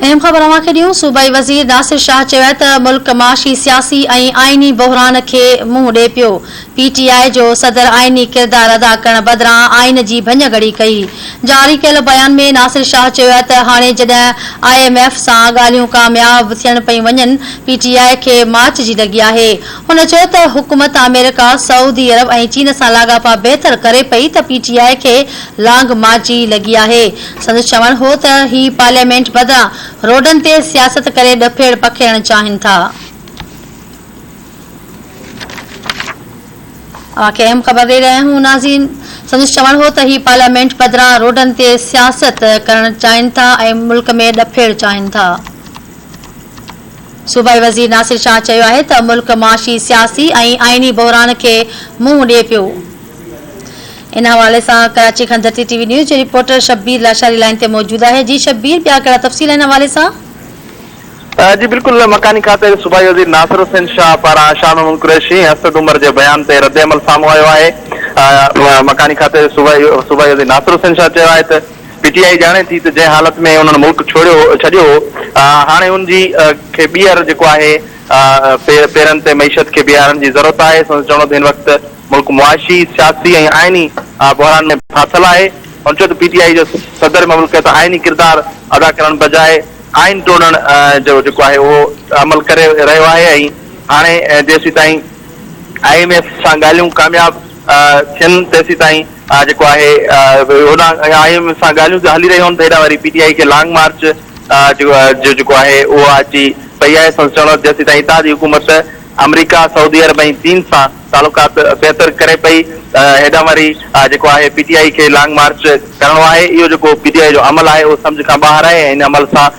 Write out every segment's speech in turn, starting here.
अहम ख़बर अवांखे ॾियूं। सूबाई वज़ीर नासिर शाह चयो आहे त मुल्क माशी सियासी ऐं आइनी बहरान खे मुंहुं ॾिए पियो। PTI जो सदर आइनी किरदार अदा करण बदिरां आइन जी भञगड़ी कई। जारी कयल बयान में नासिर शाह चयो आहे त हाणे जॾहिं IMF सां ॻाल्हियूं कामयाब थियण पयूं वञनि, PTI खे माच जी लॻी आहे। हुन चयो त हुकूमत अमेरिका, सऊदी अरब ऐं चीन सां लाॻापा बहितर करे पई त PTI खे लांग माच जी लॻी आहे। संदसि चवणु हो त ही पार्लियामेंट बदिरां रोडन ते सियासत करे डफेड़ पखेड़ण चाहिनि था। आके अहम खबर दे रहे हूं नाज़रीन। संदसि चवणु हो त ही पार्लियामेंट बदिरां रोडन ते सियासत करण चाहिनि था ऐं मुल्क में डफेड़ चाहिनि था। सूबाई वज़ीर नासिर शाह चयो आहे त मुल्क माशी सियासी ऐं आइनी बहरान खे मुंहुं ॾिए पियो। इन हवाले सां कराची खां धरती TV न्यूज़ जो रिपोर्टर शब्बीर लाशारी लाइन ते मौजूद है। जी शब्बीर, ॿिया कहिड़ा तफ़सील इन हवाले सां? जी बिल्कुल, मकानी खाते सूबाई वज़ीर नासिर हुसैन शाह पारां शाह महमूद कुरैशी असद उमर जे बयान ते रद्दअमल साम्हूं आयो आहे। मकानी खाते सूबाई वज़ीर नासिर हुसैन शाह चयो आहे त PTI ॼाणे थी त जंहिं हालत में उन्हनि मुल्क छॾियो हाणे उनजी खे ॿीहर जेको आहे पेरनि ते मईशत खे बीहारण जी ज़रूरत आहे। चवणो त हिन वक़्तु मुल्क मुआशी, सियासी ऐं आइनी बहरान में फाथल आहे। हुन चयो त PTI जो सदर ममलकत आइनी किरदार अदा करण बजाए आइन टोड़ण जो जेको आहे उहो अमल करे रहियो आहे ऐं हाणे जेसीं ताईं IMF सां ॻाल्हियूं कामयाब थियनि तेसीं ताईं जेको आहे IMF सां ॻाल्हियूं हली रहियूं आहिनि त हेॾा वरी PTI खे लॉन्ग मार्च जेको आहे उहो अची पई आहे। चवणो जेसीं ताईं हितां जी हुकूमत अमेरिका, सऊदी अरब ऐं चीन सां तालुकात बहितर करे पई हेॾा वरी जेको आहे PTI खे लॉन्ग मार्च करणो आहे। इहो जेको PTI जो अमल आहे उहो सम्झ खां ॿाहिरि आहे। हिन अमल सां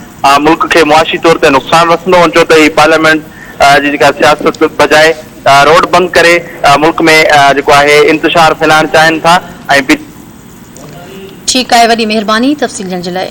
मुल्क खे मुआशी तौर ते नुक़सान रसंदो। चयो त ही पार्लियामेंट जी जेका सियासत बजाए रोड बंदि करे मुल्क में जेको आहे इंतशार फैलाइण चाहिनि था। ऐं ठीकु आहे, वॾी महिरबानी तफ़सील ॾियण जे लाइ।